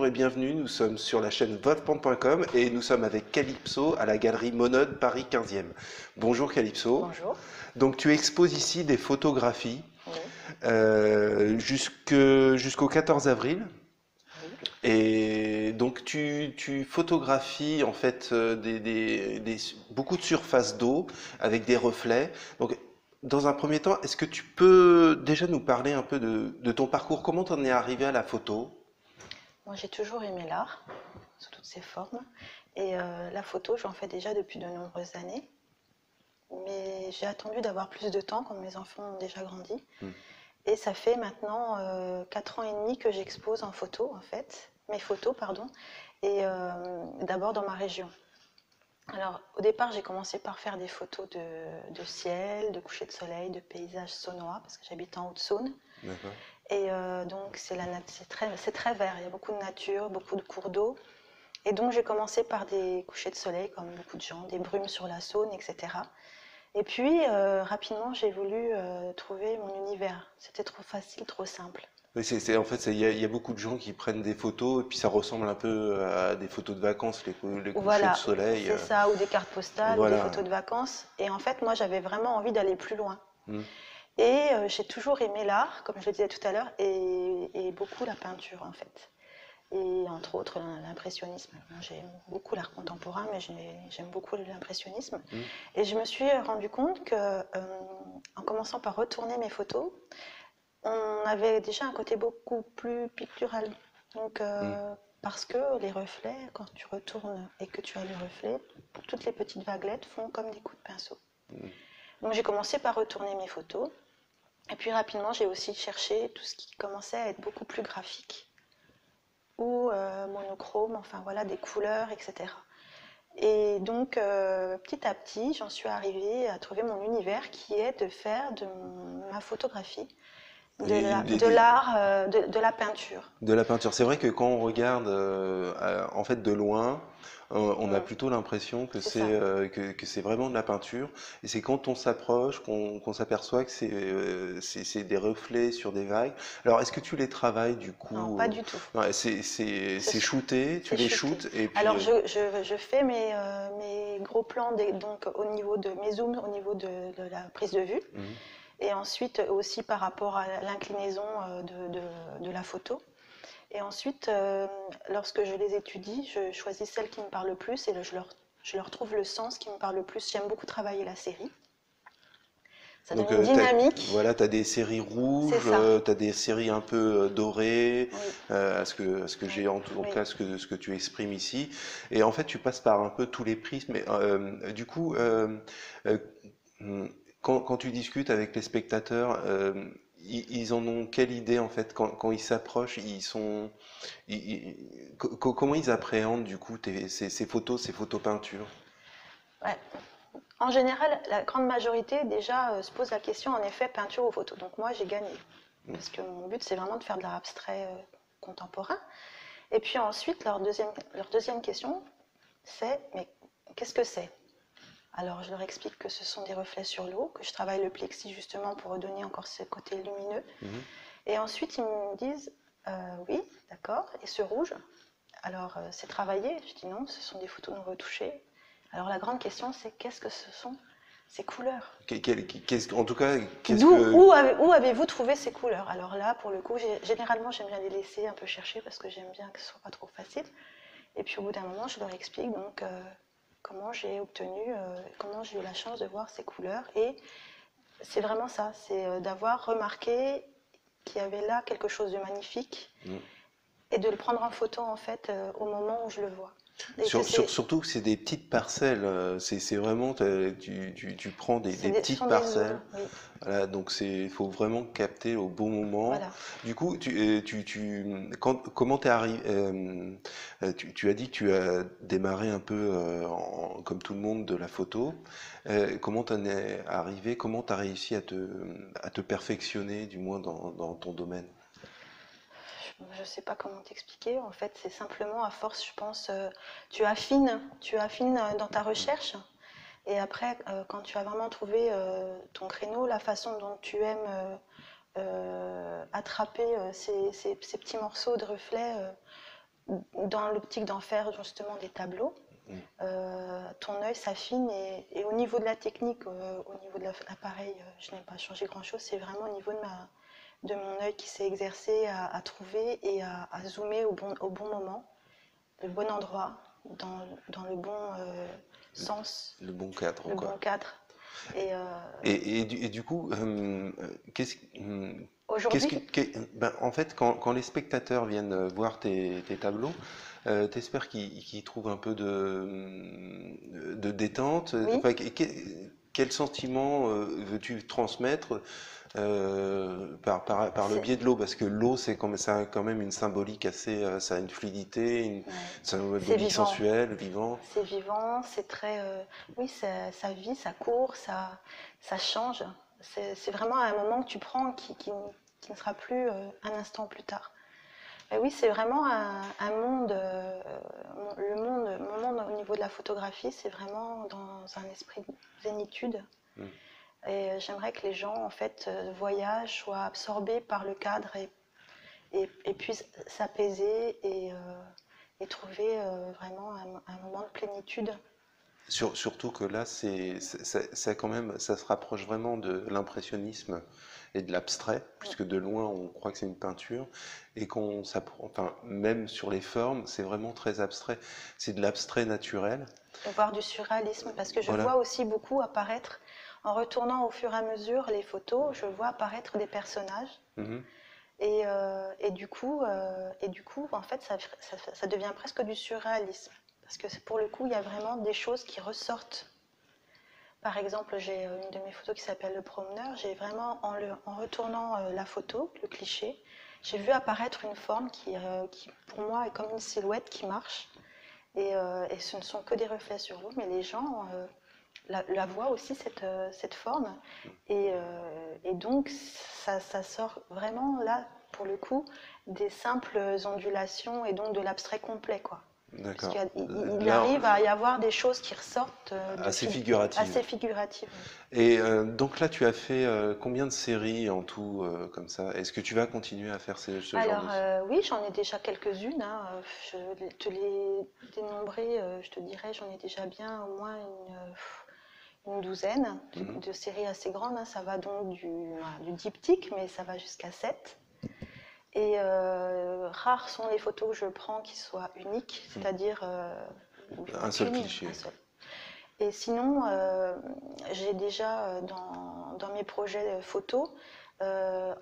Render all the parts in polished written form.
bonjour et bienvenue, nous sommes sur la chaîne Volpente.com et nous sommes avec Calypso à la galerie Monode Paris 15e. Bonjour Calypso. Bonjour. Donc tu exposes ici des photographies Oui. jusqu'au 14 avril. Oui. Et donc tu photographies en fait beaucoup de surfaces d'eau avec des reflets. Donc dans un premier temps, est-ce que tu peux déjà nous parler un peu de ton parcours? Comment t'en es arrivé à la photo? Moi, j'ai toujours aimé l'art, sous toutes ses formes. Et la photo, j'en fais déjà depuis de nombreuses années. Mais j'ai attendu d'avoir plus de temps quand mes enfants ont déjà grandi. Hmm. Et ça fait maintenant 4 ans et demi que j'expose en photo, en fait. Mes photos, pardon. Et d'abord dans ma région. Alors, au départ, j'ai commencé par faire des photos de ciel, de coucher de soleil, de paysages saunois, parce que j'habite en Haute-Saône. D'accord. Et donc, c'est très vert, il y a beaucoup de nature, beaucoup de cours d'eau. Et donc, j'ai commencé par des couchers de soleil, comme beaucoup de gens, des brumes sur la Saône, etc. Et puis, rapidement, j'ai voulu trouver mon univers. C'était trop facile, trop simple. Oui, en fait, il y a beaucoup de gens qui prennent des photos et puis ça ressemble un peu à des photos de vacances, les couchers de Voilà, soleil. c'est ça, ou des cartes postales, ou des Voilà. photos de vacances. Et en fait, moi, j'avais vraiment envie d'aller plus loin. Hmm. Et j'ai toujours aimé l'art, comme je le disais tout à l'heure, et beaucoup la peinture, en fait. Et entre autres l'impressionnisme. J'aime beaucoup l'art contemporain, mais j'aime beaucoup l'impressionnisme. Hmm. Et je me suis rendu compte que, en commençant par retourner mes photos, on avait déjà un côté beaucoup plus pictural. Donc, Hmm. parce que les reflets, quand tu retournes et que tu as le reflet, toutes les petites vaguelettes font comme des coups de pinceau. Hmm. Donc j'ai commencé par retourner mes photos. Et puis rapidement, j'ai aussi cherché tout ce qui commençait à être beaucoup plus graphique ou monochrome, enfin voilà, des couleurs, etc. Et donc, petit à petit, j'en suis arrivée à trouver mon univers qui est de faire de ma photographie, de l'art, de la peinture. De la peinture. C'est vrai que quand on regarde en fait de loin, on a Mm. plutôt l'impression C'est ça. que c'est vraiment de la peinture. Et c'est quand on s'approche qu'on s'aperçoit que c'est des reflets sur des vagues. Alors, est-ce que tu les travailles du Non, coup pas du tout. non, Ce c'est sont- shooté, tu C'est les shooté. shootes et puis Alors, je fais mes gros plans donc, au niveau de mes zooms, au niveau de la prise de vue. mhm. Et ensuite aussi par rapport à l'inclinaison de la photo. Et ensuite, lorsque je les étudie, je choisis celles qui me parlent le plus et je leur trouve le sens qui me parle le plus. J'aime beaucoup travailler la série. Ça donne Donc, une dynamique. voilà, tu as des séries C'est rouges, ça. tu as des séries un peu dorées, Oui. à ce que Oui. j'ai en tout Oui. cas, ce que tu exprimes ici. Et en fait, tu passes par un peu tous les prismes. Mais, du coup, euh, hmm, quand tu discutes avec les spectateurs, ils en ont quelle idée en fait quand ils s'approchent, comment ils appréhendent du coup ces photos peintures? Ouais. En général, la grande majorité déjà se pose la question en effet peinture ou photo. Donc moi j'ai gagné parce que mon but c'est vraiment de faire de l'art abstrait contemporain. Et puis ensuite leur deuxième question c'est mais qu'est-ce que c'est? Alors je leur explique que ce sont des reflets sur l'eau, que je travaille le plexi justement pour redonner encore ce côté lumineux. Mhm. Et ensuite ils me disent oui, d'accord, et ce rouge, alors c'est travaillé? Je dis non, ce sont des photos non retouchées. Alors la grande question c'est qu'est-ce que ce sont ces couleurs? En tout cas, qu'est-ce D'où, que... où avez-vous trouvé ces couleurs? Alors là, pour le coup, généralement, j'aime bien les laisser un peu chercher parce que j'aime bien que ce soit pas trop facile. Et puis au bout d'un moment, je leur explique donc comment j'ai obtenu, comment j'ai eu la chance de voir ces couleurs. Et c'est vraiment ça, c'est d'avoir remarqué qu'il y avait là quelque chose de magnifique Mm. et de le prendre en photo en fait au moment où je le vois. Et que Surtout que c'est des petites parcelles, c'est vraiment, tu prends des ce petites sont des parcelles, zooms, oui, voilà, donc il faut vraiment capter au bon moment. voilà. Du coup, comment t'es arrivé, tu as dit que tu as démarré un peu comme tout le monde de la photo. Comment t'en es arrivé, comment t'as réussi à te perfectionner, du moins dans ton domaine? Je ne sais pas comment t'expliquer. En fait, c'est simplement à force, je pense, tu affines dans ta recherche. Et après, quand tu as vraiment trouvé ton créneau, la façon dont tu aimes attraper ces petits morceaux de reflets, dans l'optique d'en faire justement des tableaux, ton œil s'affine et au niveau de la technique, au niveau de l'appareil, je n'ai pas changé grand-chose. C'est vraiment au niveau de mon œil qui s'est exercé à trouver et à zoomer au bon moment, le bon endroit, dans le bon sens, Le bon cadre, le quoi. bon cadre. Et Et du coup, qu'est-ce qu'est-ce aujourd'hui, ben, en fait, quand les spectateurs viennent voir tes tableaux, t'espères qu'ils trouvent un peu de détente? oui, Enfin, quel sentiment veux-tu transmettre par le c'est biais de l'eau? Parce que l'eau, ça a quand même une symbolique assez, ça a une fluidité, une ouais, c'est symbolique vivant. sensuelle, vivant. C'est vivant, c'est très. Oui, ça vit, ça court, ça change. C'est vraiment un moment que tu prends qui ne sera plus un instant plus tard. Et oui, c'est vraiment un monde. Mon monde au niveau de la photographie, c'est vraiment dans un esprit de zénitude. Mm. Et j'aimerais que les gens, en fait, voyagent, soient absorbés par le cadre et puissent s'apaiser et trouver vraiment un moment de plénitude. Surtout que là, ça quand même, ça se rapproche vraiment de l'impressionnisme et de l'abstrait, puisque de loin on croit que c'est une peinture, et enfin, même sur les formes, c'est vraiment très abstrait. C'est de l'abstrait naturel. Voire du surréalisme, parce que je Voilà. vois aussi beaucoup apparaître, en retournant au fur et à mesure les photos, je vois apparaître des personnages. Mhm. Et du coup, en fait, ça devient presque du surréalisme. Parce que pour le coup, il y a vraiment des choses qui ressortent. Par exemple, j'ai une de mes photos qui s'appelle Le Promeneur. J'ai vraiment, en retournant la photo, le cliché, j'ai vu apparaître une forme qui, pour moi, est comme une silhouette qui marche. Et ce ne sont que des reflets sur l'eau, mais les gens la voient aussi, cette forme. Et donc, ça sort vraiment, là, pour le coup, des simples ondulations et donc de l'abstrait complet, quoi. Parce D'accord. qu'il Là, arrive à y avoir des choses qui ressortent assez figurative. assez figuratives. Et donc là, tu as fait combien de séries en tout comme ça? Est-ce que tu vas continuer à faire ce genre de... Alors, oui, j'en ai déjà quelques-unes, hein. Je te les dénombrer, je te dirais, j'en ai déjà bien au moins une douzaine Mhm. de séries assez grandes, hein. Ça va donc du diptyque, mais ça va jusqu'à 7. Et rares sont les photos que je prends qui soient uniques, c'est-à-dire où il n'y en a Un seul qu'une, cliché. un seul. Et sinon, j'ai déjà dans mes projets photos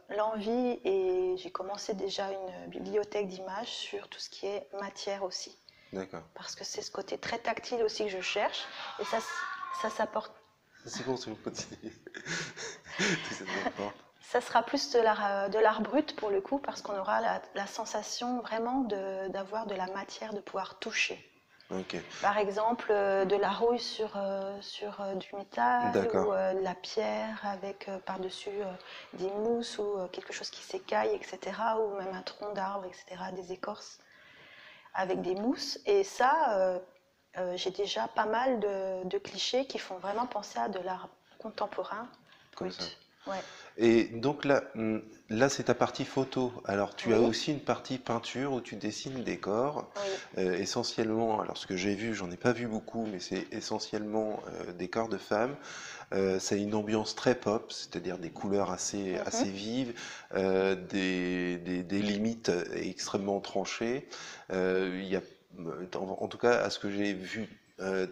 l'envie et j'ai commencé déjà une bibliothèque d'images sur tout ce qui est matière aussi. D'accord. Parce que c'est ce côté très tactile aussi que je cherche et ça s'apporte. C'est bon, c'est bon, continue. Tout ça m'importe. Ça sera plus de l'art brut pour le coup parce qu'on aura la sensation vraiment d'avoir de la matière, de pouvoir toucher. Ok, Par exemple, de la rouille sur du métal ou d'accord. de la pierre avec par-dessus des mousses ou quelque chose qui s'écaille, etc. Ou même un tronc d'arbre, etc. Des écorces avec des mousses. Et ça, j'ai déjà pas mal de clichés qui font vraiment penser à de l'art contemporain Comme ça. brut. Ouais. Et donc là, là c'est ta partie photo. Alors tu as Oui, aussi une partie peinture où tu dessines des corps, oui. essentiellement, alors ce que j'ai vu, j'en ai pas vu beaucoup, mais c'est essentiellement des corps de femmes. C'est une ambiance très pop, c'est-à-dire des couleurs assez Mhm. vives, des limites extrêmement tranchées. Il y a, en tout cas, à ce que j'ai vu,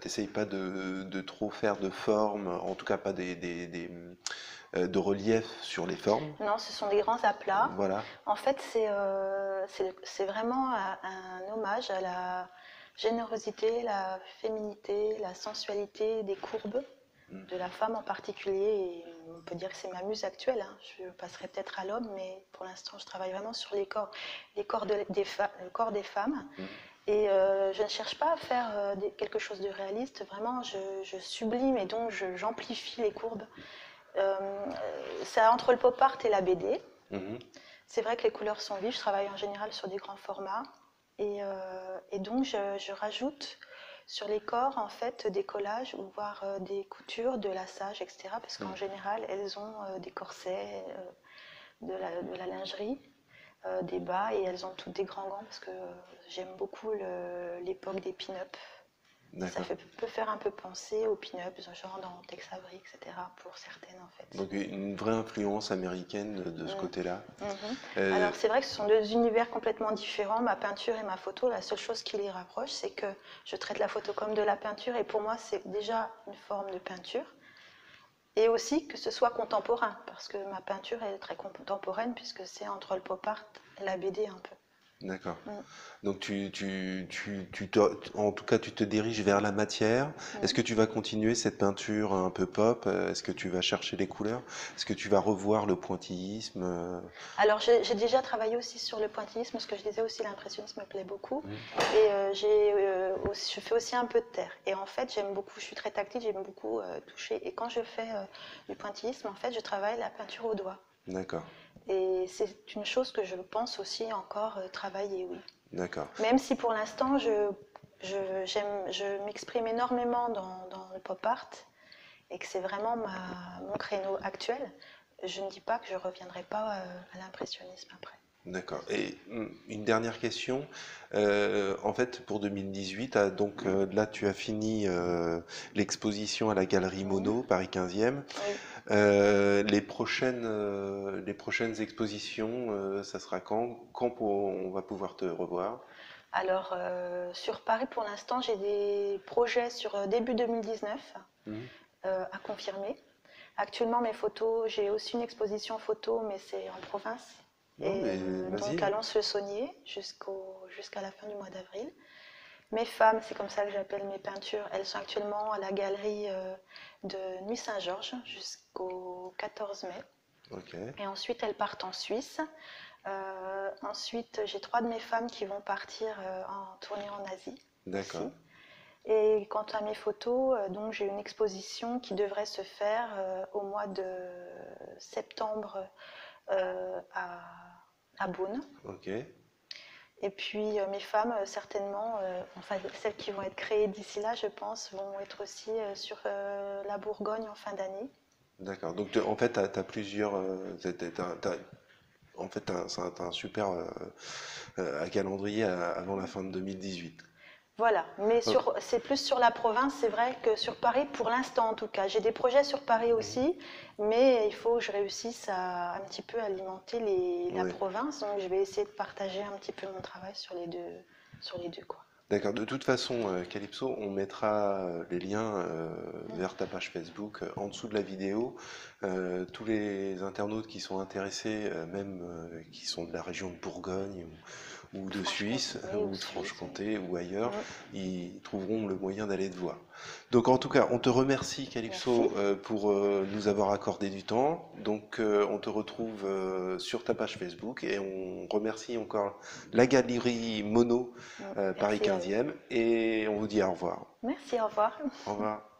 t'essayes pas de trop faire de formes, en tout cas pas de relief sur les formes. Non, ce sont des grands aplats. Voilà. En fait, c'est vraiment un hommage à la générosité, la féminité, la sensualité des courbes Mm. de la femme en particulier. Et on peut dire que c'est ma muse actuelle, hein. Je passerai peut-être à l'homme, mais pour l'instant, je travaille vraiment sur les corps le corps des femmes. Mm. Et je ne cherche pas à faire quelque chose de réaliste. Vraiment, je sublime et donc j'amplifie les courbes. C'est entre le pop art et la BD. Mhm. C'est vrai que les couleurs sont vives. Je travaille en général sur des grands formats. Et donc, je rajoute sur les corps, en fait, des collages ou voire des coutures, de lassage, etc. Parce qu'en Mm. général, elles ont des corsets, de la lingerie. des bas, et elles ont toutes des grands gants parce que j'aime beaucoup l'époque des pin-up. Ça D'accord. peut faire un peu penser aux pin-up, genre dans Tex Avery, etc. pour certaines en fait. Donc une vraie influence américaine de ce Mm. côté-là. Mhm. Euh, Alors c'est vrai que ce sont deux univers complètement différents, ma peinture et ma photo. La seule chose qui les rapproche, c'est que je traite la photo comme de la peinture, et pour moi c'est déjà une forme de peinture. Et aussi que ce soit contemporain, parce que ma peinture est très contemporaine, puisque c'est entre le pop art et la BD un peu. d'accord. Mm. Donc en tout cas, tu te diriges vers la matière. Est-ce Mm. que tu vas continuer cette peinture un peu pop? Est-ce que tu vas chercher les couleurs? Est-ce que tu vas revoir le pointillisme? Alors j'ai déjà travaillé aussi sur le pointillisme, ce que je disais aussi, l'impressionnisme me plaît beaucoup. Mm. Et je fais aussi un peu de terre. Et en fait, j'aime beaucoup, je suis très tactile, j'aime beaucoup toucher. Et quand je fais du pointillisme, en fait, je travaille la peinture au doigt. D'accord, Et c'est une chose que je pense aussi encore travailler, oui. d'accord, Même si pour l'instant, je m'exprime énormément dans le pop art et que c'est vraiment mon créneau actuel, je ne dis pas que je ne reviendrai pas à l'impressionnisme après. d'accord. Et une dernière question. En fait, pour 2018, donc là, tu as fini l'exposition à la Galerie Mhm. Monod, Paris 15e. Oui. Les prochaines expositions, ça sera quand? On va pouvoir te revoir? Alors, sur Paris, pour l'instant, j'ai des projets sur début 2019 Mhm. à confirmer. Actuellement, mes photos, j'ai aussi une exposition photo, mais c'est en province. Non, Et mais vas-y, donc hein. à Lons-le-Saunier jusqu'à la fin du mois d'avril. Mes femmes, c'est comme ça que j'appelle mes peintures, elles sont actuellement à la galerie de Nuit Saint-Georges jusqu'au 14 mai. Ok, Et ensuite, elles partent en Suisse. Ensuite, j'ai 3 de mes femmes qui vont partir en tournée en Asie d'accord. aussi. Et quant à mes photos, donc j'ai une exposition qui devrait se faire au mois de septembre à Beaune. Ok, Et puis mes femmes, certainement, enfin celles qui vont être créées d'ici là, je pense, vont être aussi sur la Bourgogne en fin d'année. d'accord. Donc en fait, tu as, plusieurs. En fait, t'as un super calendrier avant la fin de 2018. Voilà, mais Oh, c'est plus sur la province, c'est vrai que sur Paris, pour l'instant en tout cas. J'ai des projets sur Paris mhm. aussi, mais il faut que je réussisse à un petit peu alimenter la Ouais. province. Donc je vais essayer de partager un petit peu mon travail sur les deux quoi. D'accord. De toute façon, Calypso, on mettra les liens vers ta page Facebook en dessous de la vidéo. Tous les internautes qui sont intéressés, même qui sont de la région de Bourgogne ou de Suisse Franche-Comté ou ou de Suisse, oui. Franche-Comté ou ailleurs, Mm. ils trouveront le moyen d'aller te voir. Donc en tout cas, on te remercie Merci. Calypso pour nous avoir accordé du temps. Donc on te retrouve sur ta page Facebook et on remercie encore la galerie Mono Mm. Paris Merci à vous. 15e et on vous dit au revoir. Merci, au revoir. Au revoir.